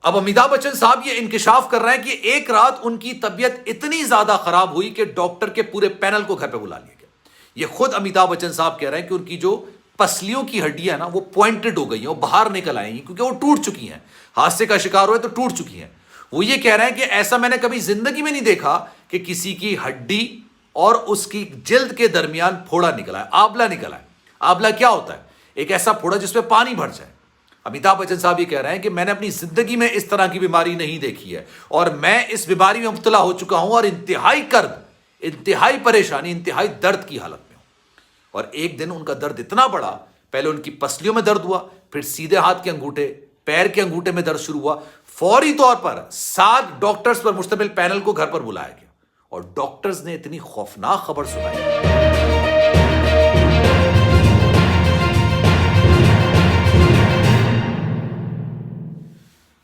अब अमिताभ बच्चन साहब ये इंकिशाफ कर रहे हैं कि एक रात उनकी तबीयत इतनी ज्यादा खराब हुई कि डॉक्टर के पूरे पैनल को घर पे बुला लिया गया। ये खुद अमिताभ बच्चन साहब कह रहे हैं कि उनकी जो पसलियों की हड्डियां है ना वो पॉइंटेड हो गई हैं, वो बाहर निकल आएंगी क्योंकि वो टूट चुकी हैं, हादसे का शिकार हुए तो टूट चुकी हैं। वो ये कह रहे हैं कि ऐसा मैंने कभी जिंदगी में नहीं देखा कि किसी की हड्डी और उसकी जिल्द के दरमियान फोड़ा निकला है, आबला निकला है। आबला क्या होता है? एक ऐसा फोड़ा जिसमें पानी भर जाए। अमिताभ बच्चन साहब ये कह रहे हैं कि मैंने अपनी जिंदगी में इस तरह की बीमारी नहीं देखी है और मैं इस बीमारी में मुब्तला हो चुका हूं और इंतहाई कर्ब, इंतहाई परेशानी, इंतहाई दर्द की हालत में हूं। और एक दिन उनका दर्द इतना बड़ा, पहले उनकी पसलियों में दर्द हुआ, फिर सीधे हाथ के अंगूठे, पैर के अंगूठे में दर्द शुरू हुआ। फौरी तौर पर 7 डॉक्टर्स पर मुश्तमिल पैनल को घर पर बुलाया गया और डॉक्टर्स ने इतनी खौफनाक खबर सुनाई।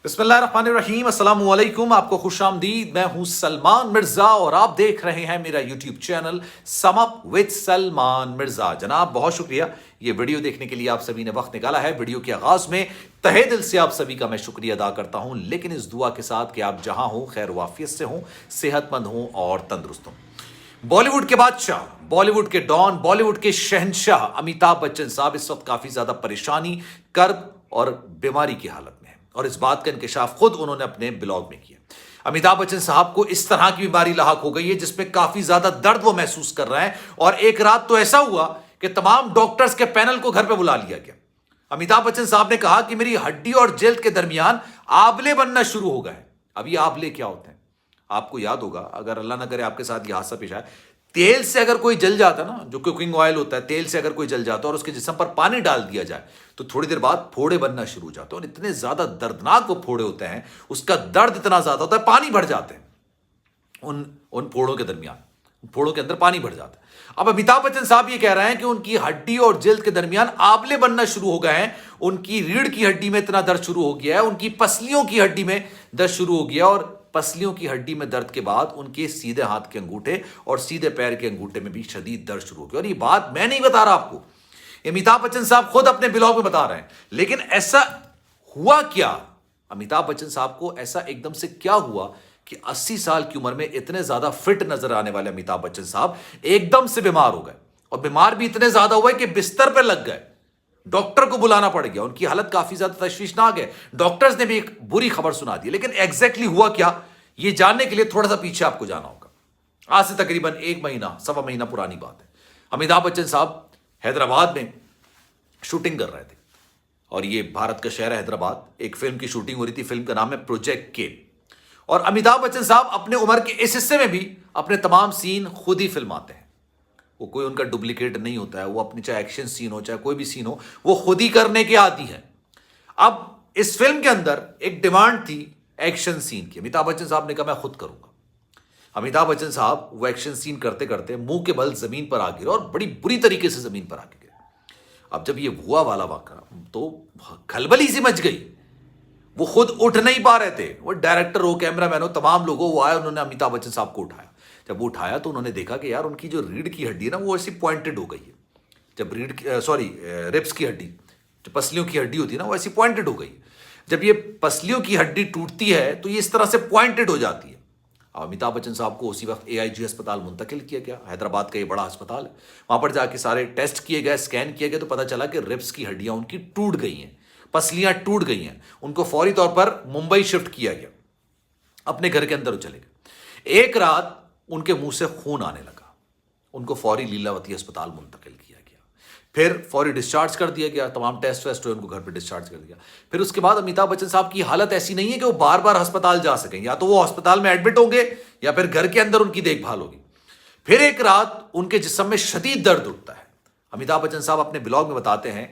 बिस्मिल्लाहिर्रहमानिर्रहीम, अस्सलामु अलैकुम, आपको खुशामदीद। मैं हूं सलमान मिर्जा और आप देख रहे हैं मेरा YouTube channel sum up with Salman Mirza. जनाब बहुत शुक्रिया ये वीडियो देखने के लिए आप सभी ने वक्त निकाला है। वीडियो के आगाज में तहे दिल से आप सभी का मैं शुक्रिया अदा करता हूं, लेकिन इस दुआ के साथ कि आप जहां हो खैर वाफियत से हों, सेहतमंद हों और तंदुरुस्त हों। बॉलीवुड के बादशाह, बॉलीवुड के डॉन, बॉलीवुड के शहंशाह अमिताभ बच्चन साहब इस वक्त काफी ज्यादा परेशानी, कर्ब और बीमारी की हालत में है और इस बात का इंकिशाफ खुद उन्होंने अपने ब्लॉग में किया। अमिताभ बच्चन साहब को इस तरह की बीमारी लाहक हो गई है जिसमें काफी ज्यादा दर्द वो महसूस कर रहे हैं और एक रात तो ऐसा हुआ कि तमाम डॉक्टर्स के पैनल को घर पे बुला लिया गया। अमिताभ बच्चन साहब ने कहा कि मेरी हड्डी और जिल्द के दरमियान आबले बनना शुरू हो गए। अब ये आबले क्या होते हैं? आपको याद होगा, अगर अल्लाह ना करे आपके साथ यह हादसा पेश आए, तेल से अगर कोई जल जाता ना, जो कुकिंग ऑयल होता है, तेल से अगर कोई जल जाता और उसके जिस्म पर पानी डाल दिया जाए तो थोड़ी देर बाद फोड़े बनना शुरू हो जाते हैं और इतने ज्यादा दर्दनाक वो फोड़े होते हैं, उसका दर्द इतना ज्यादा होता है, पानी भर जाते हैं उन फोड़ों के दरमियान, फोड़ों के अंदर पानी भर जाता है। अब अमिताभ बच्चन साहब ये कह रहे हैं कि उनकी हड्डी और जिल्द के दरमियान आबले बनना शुरू हो गए हैं, उनकी रीढ़ की हड्डी में इतना दर्द शुरू हो गया है, उनकी पसलियों की हड्डी में दर्द शुरू हो गया और पसलियों की हड्डी में दर्द के बाद उनके सीधे हाथ के अंगूठे और सीधे पैर के अंगूठे में भी शदीद दर्द शुरू हो गया। और ये बात मैं नहीं बता रहा आपको, अमिताभ बच्चन साहब खुद अपने ब्लॉग में बता रहे हैं। लेकिन ऐसा हुआ क्या? अमिताभ बच्चन साहब को ऐसा एकदम से क्या हुआ कि 80 साल की उम्र में इतने ज्यादा फिट नजर आने वाले अमिताभ बच्चन साहब एकदम से बीमार हो गए और बीमार भी इतने ज्यादा हुए कि बिस्तर पर लग गए, डॉक्टर को बुलाना पड़ गया, उनकी हालत काफी ज्यादा तशवीशनाक है, डॉक्टर्स ने भी एक बुरी खबर सुना दी। लेकिन एग्जैक्टली हुआ क्या, ये जानने के लिए थोड़ा सा पीछे आपको जाना होगा। आज से तकरीबन 1 महीना, सवा महीना पुरानी बात है। अमिताभ बच्चन साहब हैदराबाद में शूटिंग कर रहे थे और ये भारत का शहर है हैदराबाद, एक फिल्म की शूटिंग हो रही थी। फिल्म का नाम है प्रोजेक्ट के और अमिताभ बच्चन साहब अपने उम्र के इस हिस्से में भी अपने तमाम सीन खुद ही फिल्माते हैं। वो कोई उनका डुप्लीकेट नहीं होता है, वो अपनी चाहे एक्शन सीन हो चाहे कोई भी सीन हो वो खुद ही करने के आदी हैं। अब इस फिल्म के अंदर एक डिमांड थी एक्शन सीन की। अमिताभ बच्चन साहब ने कहा मैं खुद करूंगा। अमिताभ बच्चन साहब वो एक्शन सीन करते करते मुंह के बल जमीन पर आ गिरे और बड़ी बुरी तरीके से जमीन पर आके गिरे। अब जब ये हुआ वाला वाक़ा तो खलबली सी मच गई, वो खुद उठ नहीं पा रहे थे, वो डायरेक्टर हो, कैमरामैन हो, तमाम लोगों वो आए, उन्होंने अमिताभ बच्चन साहब को उठाया। जब वो उठाया तो उन्होंने देखा कि यार उनकी जो रीढ़ की हड्डी है ना वो ऐसी पॉइंटेड हो गई है। जब रिब्स की हड्डी, जो पसलियों की हड्डी होती है ना वो ऐसी पॉइंटेड हो गई। जब ये पसलियों की हड्डी टूटती है तो ये इस तरह से पॉइंटेड हो जाती है। अमिताभ बच्चन साहब को उसी वक्त AIG अस्पताल मुंतकिल किया गया। हैदराबाद का ये बड़ा अस्पताल है, वहां पर जाके सारे टेस्ट किए गए, स्कैन किए गए तो पता चला कि रिब्स की हड्डियां उनकी टूट गई हैं, पसलियां टूट गई हैं। उनको फौरी तौर पर मुंबई शिफ्ट किया गया, अपने घर के अंदर चले गए। एक रात उनके मुंह से खून आने लगा, उनको फौरी लीलावती अस्पताल मुंतकिल किया गया, फिर फौरी डिस्चार्ज कर दिया गया, तमाम टेस्ट वेस्ट हुए, उनको घर पे डिस्चार्ज कर दिया। फिर उसके बाद अमिताभ बच्चन साहब की हालत ऐसी नहीं है कि वो बार बार अस्पताल जा सकें, या तो वो अस्पताल में एडमिट होंगे या फिर घर के अंदर उनकी देखभाल होगी। फिर एक रात उनके जिस्म में शदीद दर्द उठता है। अमिताभ बच्चन साहब अपने ब्लॉग में बताते हैं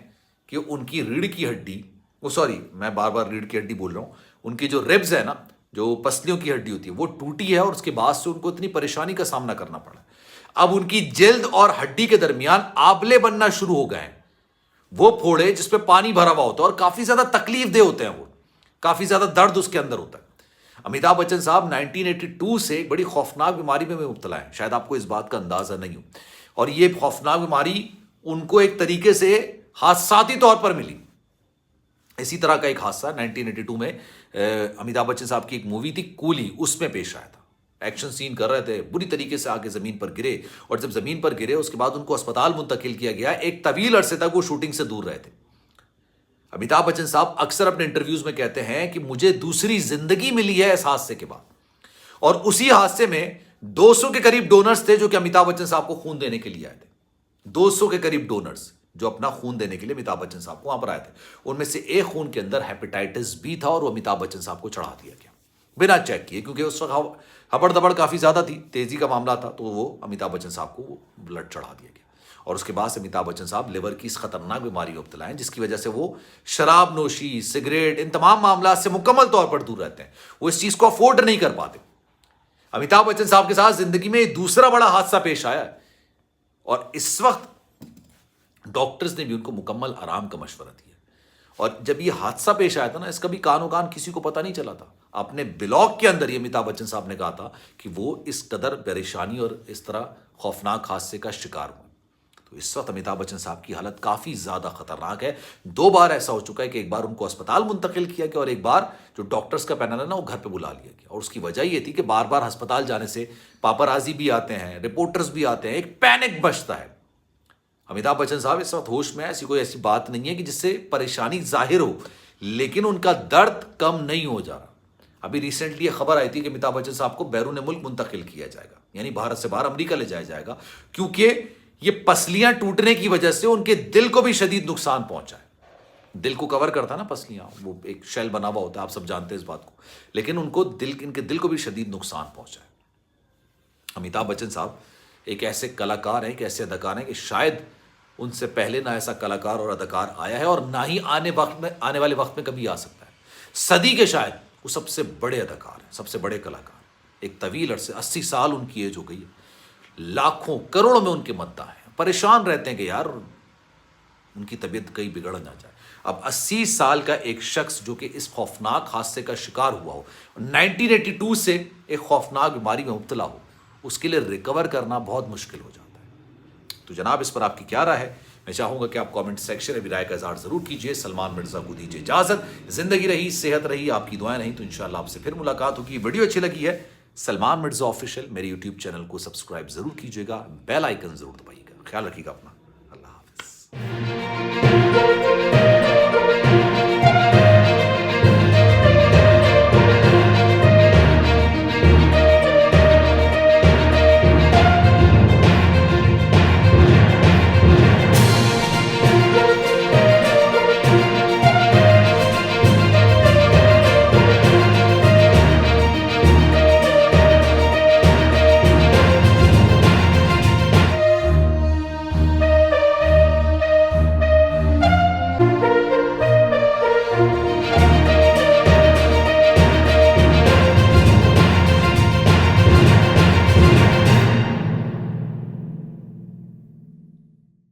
कि उनकी रीढ़ की हड्डी, मैं बार बार रीढ़ की हड्डी बोल रहा हूं, उनकी जो रिब्स है ना, जो पसलियों की हड्डी होती है वो टूटी है और उसके बाद से उनको इतनी परेशानी का सामना करना पड़ा। अब उनकी जिल्द और हड्डी के दरमियान आबले बनना शुरू हो गए हैं, वो फोड़े जिसपे पानी भरा हुआ होता है और काफी ज्यादा तकलीफ दे होते हैं, वो काफी ज्यादा दर्द उसके अंदर होता है। अमिताभ बच्चन साहब 1982 से एक बड़ी खौफनाक बीमारी में मुब्तला है, शायद आपको इस बात का अंदाजा नहीं हो। और ये खौफनाक बीमारी उनको एक तरीके से हादसाती तौर पर मिली। इसी तरह का एक हादसा 1982 में अमिताभ बच्चन साहब की एक मूवी थी कूली, उसमें पेश आया था। एक्शन सीन कर रहे थे, बुरी तरीके से आके जमीन पर गिरे, और जब जमीन पर गिरे उसके बाद उनको अस्पताल मुंतकिल किया गया। एक तवील अरसे तक वो शूटिंग से दूर रहे थे। अमिताभ बच्चन साहब अक्सर अपने इंटरव्यूज में कहते हैं कि मुझे दूसरी जिंदगी मिली है इस हादसे के बाद, और उसी हादसे में 200 के करीब डोनर्स थे जो कि अमिताभ बच्चन साहब को खून देने के लिए आए थे। 200 के करीब डोनर्स जो अपना खून देने के लिए अमिताभ बच्चन साहब को वहां पर आए थे। उनमें से एक खून के अंदर हेपेटाइटिस बी था, और वो अमिताभ बच्चन साहब को चढ़ा दिया गया बिना चेक किए, क्योंकि उस वक्त हबड़ दबड़ काफी ज्यादा थी, तेजी का मामला था, तो वो अमिताभ बच्चन साहब को वो ब्लड चढ़ा दिया गया। और उसके बाद से अमिताभ बच्चन साहब लिवर की इस खतरनाक बीमारी में मुब्तला हैं, जिसकी वजह से वो शराब नोशी, सिगरेट, इन तमाम मामला से मुकम्मल तौर पर दूर रहते हैं। वो इस चीज को अफोर्ड नहीं कर पाते। अमिताभ बच्चन साहब के साथ जिंदगी में दूसरा बड़ा हादसा पेश आया है, और इस वक्त डॉक्टर्स ने भी उनको मुकम्मल आराम का मशवरा दिया। और जब ये हादसा पेश आया था ना, इसका भी कानो कान किसी को पता नहीं चला था। अपने ब्लॉग के अंदर ही अमिताभ बच्चन साहब ने कहा था कि वो इस कदर परेशानी और इस तरह खौफनाक हादसे का शिकार हुए। तो इस वक्त अमिताभ बच्चन साहब की हालत काफी ज्यादा खतरनाक है। 2 बार ऐसा हो चुका है कि एक बार उनको अस्पताल मुंतकिल किया गया, और एक बार जो डॉक्टर्स का पैनल है ना, वो घर पे बुला लिया गया। और उसकी वजह ये थी कि बार बार अस्पताल जाने से पापराजी भी आते हैं, रिपोर्टर्स भी आते हैं, एक पैनिक बचता है। अमिताभ बच्चन साहब इस वक्त होश में है, ऐसी बात नहीं है कि जिससे परेशानी जाहिर हो, लेकिन उनका दर्द कम नहीं हो जा रहा। अभी रिसेंटली ये खबर आई थी कि अमिताभ बच्चन साहब को बैरून मुल्क मुंतकिल किया जाएगा, यानी भारत से बाहर अमेरिका ले जाया जाएगा, क्योंकि ये पसलियां टूटने की वजह से उनके दिल को भी शदीद नुकसान पहुंचा है। दिल को कवर करता है ना पसलियां, वो एक शेल बना हुआ होता है, आप सब जानते हैं इस बात को, लेकिन इनके दिल को भी शदीद नुकसान पहुंचा है। अमिताभ बच्चन साहब एक ऐसे कलाकार हैं, एक ऐसे अदाकार हैं कि शायद उनसे पहले ना ऐसा कलाकार और अदाकार आया है, और ना ही आने वाले वक्त में कभी आ सकता है। सदी के शायद वो सबसे बड़े अदाकार हैं, सबसे बड़े कलाकार। एक तवील अरसे 80 साल उनकी एज हो गई है, लाखों करोड़ों में उनके मद्दा है, परेशान रहते हैं कि यार उनकी तबीयत कहीं बिगड़ ना जाए। अब 80 साल का एक शख्स जो कि इस खौफनाक हादसे का शिकार हुआ हो, 1982 से एक खौफनाक बीमारी में मुब्तला हो, उसके लिए रिकवर करना बहुत मुश्किल हो जाता है। तो जनाब, इस पर आपकी क्या राय है? मैं चाहूंगा कि आप कमेंट सेक्शन में भी राय का इजहार जरूर कीजिए। सलमान मिर्जा को दीजिए इजाजत। जिंदगी रही, सेहत रही, आपकी दुआएं रही तो इंशाल्लाह आपसे फिर मुलाकात होगी। वीडियो अच्छी लगी है, सलमान मिर्जा ऑफिशियल मेरे यूट्यूब चैनल को सब्सक्राइब जरूर कीजिएगा, बेल आइकन जरूर दबाइएगा। ख्याल रखिएगा अपना। अल्लाह हाफिज।